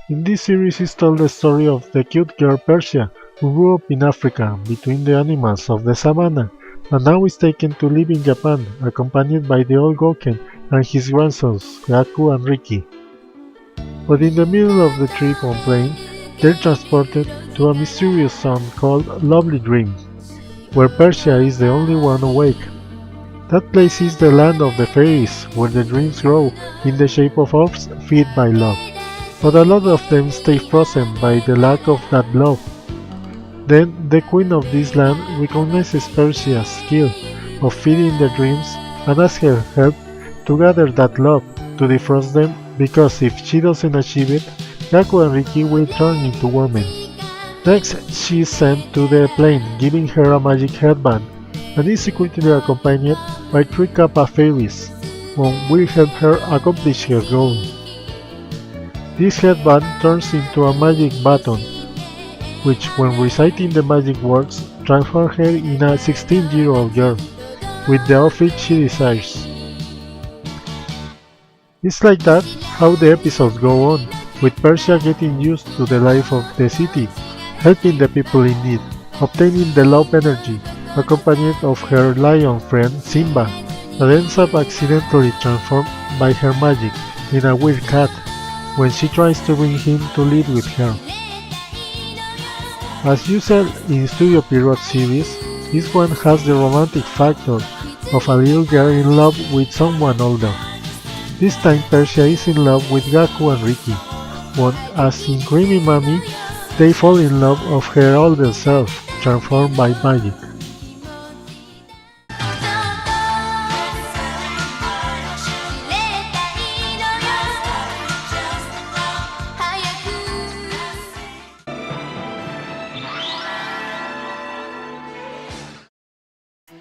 In this series is told the story of the cute girl Persia, who grew up in Africa, between the animals of the savannah, and now is taken to live in Japan, accompanied by the old Goken and his grandsons, Gaku and Riki. But in the middle of the trip on plane, they're transported to a mysterious zone called Lovely Dream, where Persia is the only one awake. That place is the land of the fairies, where the dreams grow in the shape of orbs fed by love. But a lot of them stay frozen by the lack of that love. Then the queen of this land recognizes Persia's skill of feeding the dreams and asks her help to gather that love to defrost them, because if she doesn't achieve it, Gaku and Riki will turn into women. Next, she is sent to the plane, giving her a magic headband, and is secretly accompanied by three Kappa fairies, who will help her accomplish her goal. This headband turns into a magic baton, which, when reciting the magic words, transforms her in a 16-year-old girl, with the outfit she desires. It's like that how the episodes go on, with Persia getting used to the life of the city, helping the people in need, obtaining the love energy, accompanied of her lion friend Simba, that ends up accidentally transformed by her magic in a weird cat when she tries to bring him to live with her. As usual in Studio Pierrot series, this one has the romantic factor of a little girl in love with someone older. This time Persia is in love with Gaku and Riki, when, as in Creamy Mami, they fall in love of her older self, transformed by magic.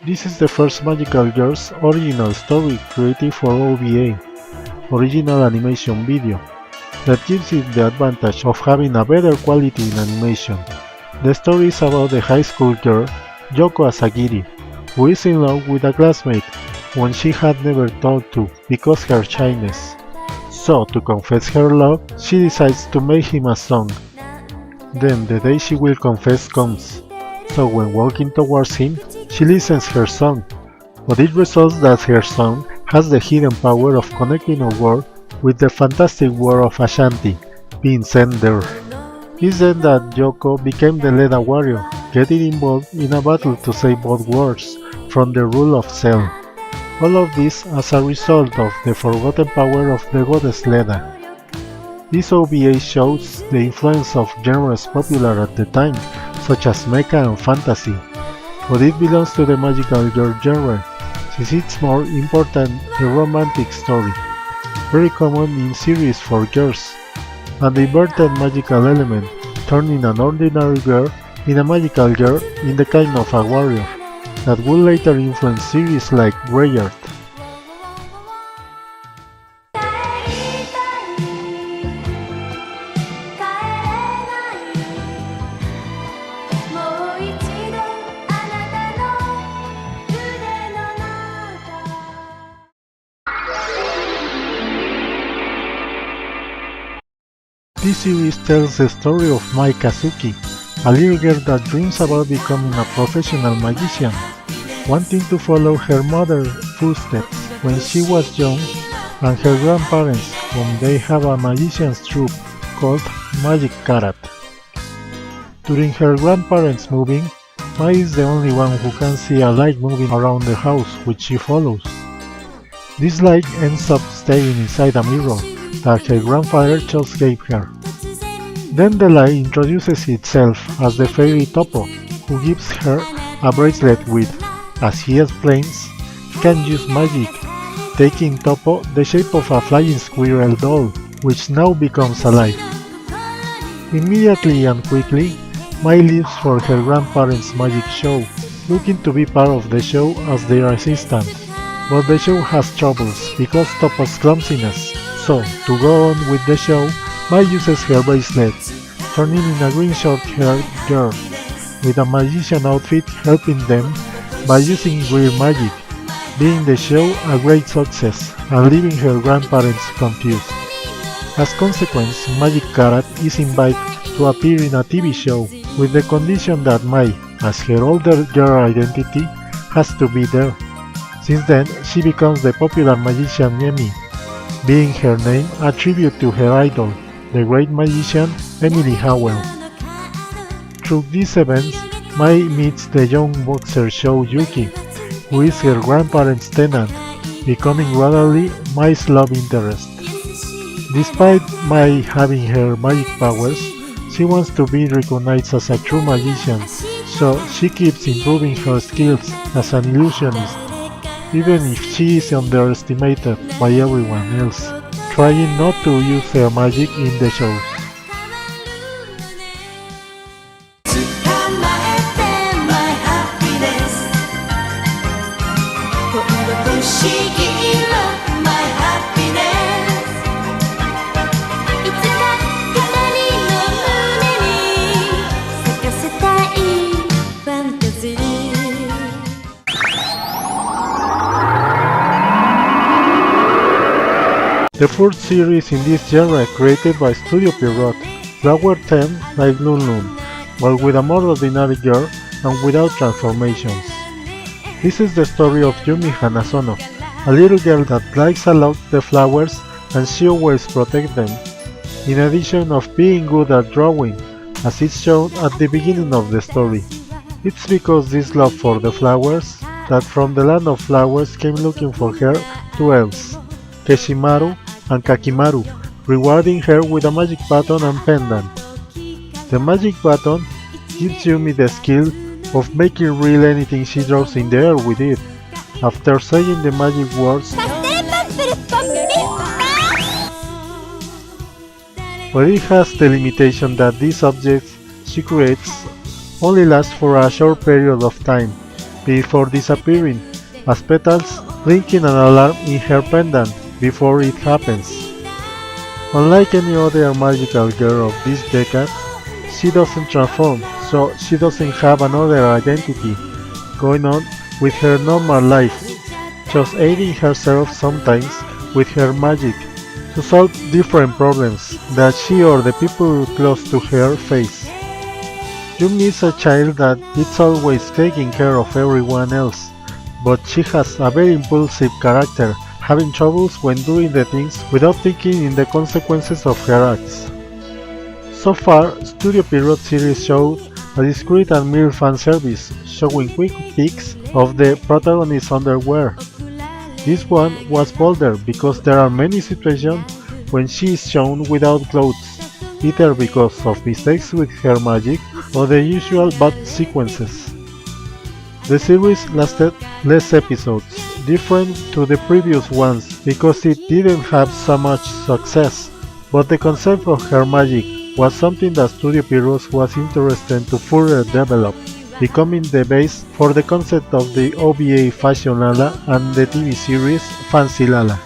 This is the first Magical Girls original story created for OVA, original animation video, that gives it the advantage of having a better quality in animation. The story is about the high school girl, Yoko Asagiri, who is in love with a classmate when she had never thought to because her shyness. So, to confess her love, she decides to make him a song. Then the day she will confess comes, so when walking towards him, she listens her song, but it results that her song has the hidden power of connecting a word with the fantastic world of Ashanti, being sent there. It's then that Yoko became the Leda warrior, getting involved in a battle to save both worlds from the rule of Cell. All of this as a result of the forgotten power of the goddess Leda. This OVA shows the influence of genres popular at the time, such as mecha and fantasy, but it belongs to the magical girl genre, since it's more important the romantic story, very common in series for girls, and the inverted magical element, turning an ordinary girl in a magical girl in the kind of a warrior, that would later influence series like Greyard. This series tells the story of Mai Kazuki, a little girl that dreams about becoming a professional magician, wanting to follow her mother's footsteps when she was young, and her grandparents when they have a magician's troupe called Magic Karat. During her grandparents' moving, Mai is the only one who can see a light moving around the house, which she follows. This light ends up staying inside a mirror that her grandfather just gave her. Then the light introduces itself as the fairy Topo, who gives her a bracelet with, as he explains, can use magic, taking Topo the shape of a flying squirrel doll, which now becomes alive. Immediately and quickly, Mai lives for her grandparents' magic show, looking to be part of the show as their assistant. But the show has troubles because Topo's clumsiness, so to go on with the show, Mai uses her bracelet, turning in a green short-haired girl, with a magician outfit helping them by using real magic, being the show a great success and leaving her grandparents confused. As consequence, Magic Carrot is invited to appear in a TV show with the condition that Mai, as her older girl identity, has to be there. Since then, she becomes the popular magician Emmy, being her name a tribute to her idol, the great magician Emily Howell. Through these events, Mai meets the young boxer Show Yuki, who is her grandparents' tenant, becoming gradually Mai's love interest. Despite Mai having her magic powers, she wants to be recognized as a true magician, so she keeps improving her skills as an illusionist, even if she is underestimated by everyone else, trying not to use her magic in the shows. The first series in this genre created by Studio Pierrot, Flower 10 like Lun Lun, but with a more ordinary girl and without transformations. This is the story of Yumi Hanazono, a little girl that likes a lot the flowers and she always protects them, in addition of being good at drawing, as it's shown at the beginning of the story. It's because this love for the flowers that from the land of flowers came looking for her two elves, Keshimaru and Kakimaru, rewarding her with a magic baton and pendant. The magic baton gives Yumi the skill of making real anything she draws in the air with it, after saying the magic words, but it has the limitation that these objects she creates only last for a short period of time, before disappearing, as petals blinking an alarm in her pendant before it happens. Unlike any other magical girl of this decade, she doesn't transform, so she doesn't have another identity going on with her normal life, just aiding herself sometimes with her magic to solve different problems that she or the people close to her face. Yumi is a child that is always taking care of everyone else, but she has a very impulsive character, having troubles when doing the things without thinking in the consequences of her acts. So far, Studio Pierrot series showed a discreet and mild fan service, showing quick pics of the protagonist's underwear. This one was bolder because there are many situations when she is shown without clothes, either because of mistakes with her magic or the usual bad sequences. The series lasted less episodes, different to the previous ones because it didn't have so much success, but the concept of her magic was something that Studio Pierrot was interested to further develop, becoming the base for the concept of the OVA Fashion Lala and the TV series Fancy Lala.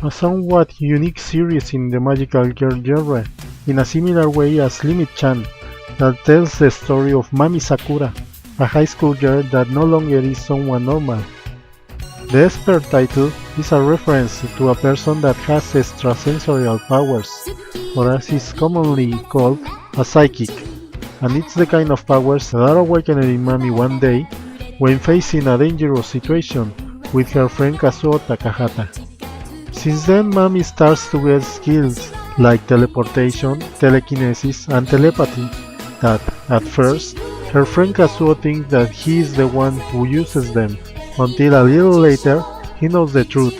A somewhat unique series in the magical girl genre, in a similar way as Limit-chan, that tells the story of Mami Sakura, a high school girl that no longer is someone normal. The expert title is a reference to a person that has extrasensorial powers, or as is commonly called, a psychic, and it's the kind of powers that are awakened in Mami one day when facing a dangerous situation with her friend Kazuo Takahata. Since then, Mami starts to get skills like teleportation, telekinesis, and telepathy that, at first, her friend Kazuo thinks that he is the one who uses them, until a little later he knows the truth,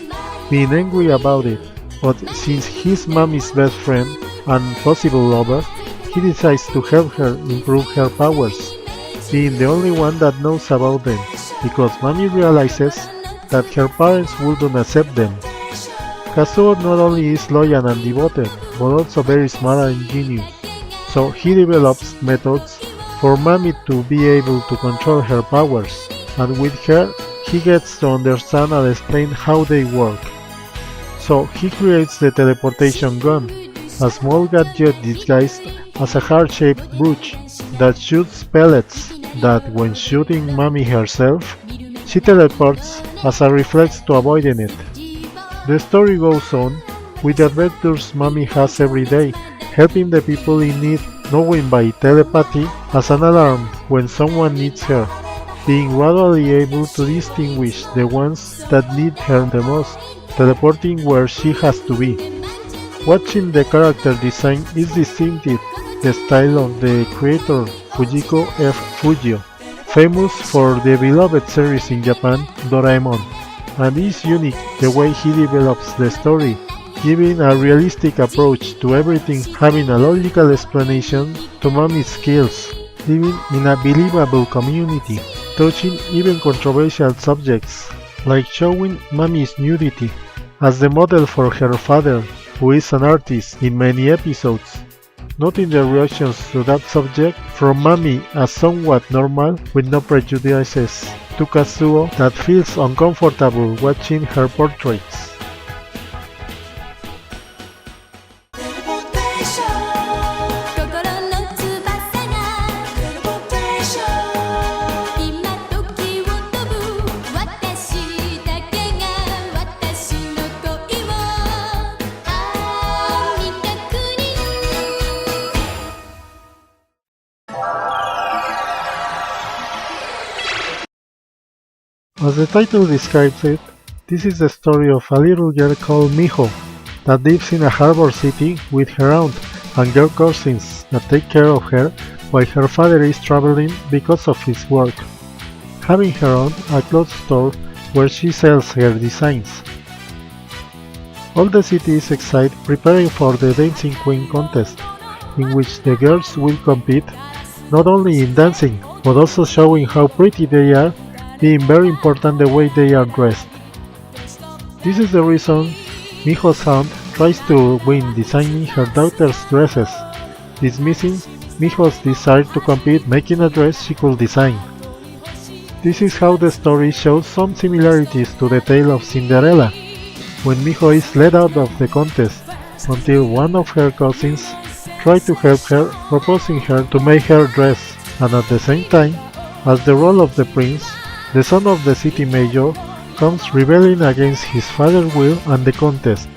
being angry about it, but since he's Mami's best friend and possible lover, he decides to help her improve her powers, being the only one that knows about them, because Mami realizes that her parents wouldn't accept them. Kazuo not only is loyal and devoted, but also very smart and ingenious, so he develops methods for Mami to be able to control her powers, and with her he gets to understand and explain how they work. So he creates the teleportation gun, a small gadget disguised as a heart-shaped brooch that shoots pellets that, when shooting Mami herself, she teleports as a reflex to avoiding it. The story goes on with the adventures Mami has every day, helping the people in need, knowing by telepathy as an alarm when someone needs her, being gradually able to distinguish the ones that need her the most, teleporting where she has to be. Watching the character design is distinctive, the style of the creator Fujiko F. Fujio, famous for the beloved series in Japan, Doraemon, and is unique the way he develops the story, giving a realistic approach to everything, having a logical explanation to Mami's skills, living in a believable community, touching even controversial subjects, like showing Mami's nudity as the model for her father, who is an artist, in many episodes. Noting the reactions to that subject from Mami as somewhat normal with no prejudices to Kazuo that feels uncomfortable watching her portraits. As the title describes it, this is the story of a little girl called Miho that lives in a harbor city with her aunt and girl cousins that take care of her while her father is traveling because of his work, having her own a clothes store where she sells her designs. All the city is excited preparing for the Dancing Queen contest, in which the girls will compete not only in dancing but also showing how pretty they are, being very important the way they are dressed. This is the reason Miho's aunt tries to win designing her daughter's dresses, dismissing Miho's desire to compete making a dress she could design. This is how the story shows some similarities to the tale of Cinderella, when Miho is let out of the contest until one of her cousins tries to help her, proposing her to make her dress, and at the same time, as the role of the prince, the son of the city mayor comes rebelling against his father's will and the contest,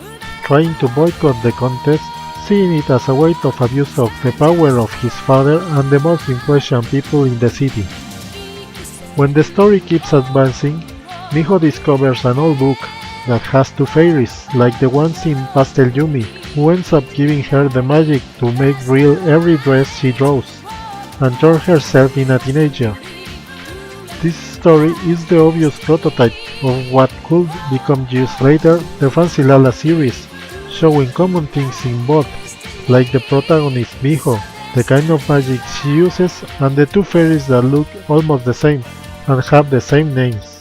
trying to boycott the contest, seeing it as a way of abuse of the power of his father and the most influential people in the city. When the story keeps advancing, Miho discovers an old book that has two fairies, like the ones in Pastel Yumi, who ends up giving her the magic to make real every dress she draws, and turn herself in a teenager. This story is the obvious prototype of what could become years later the Fancy Lala series, showing common things in both, like the protagonist Miho, the kind of magic she uses, and the two fairies that look almost the same and have the same names.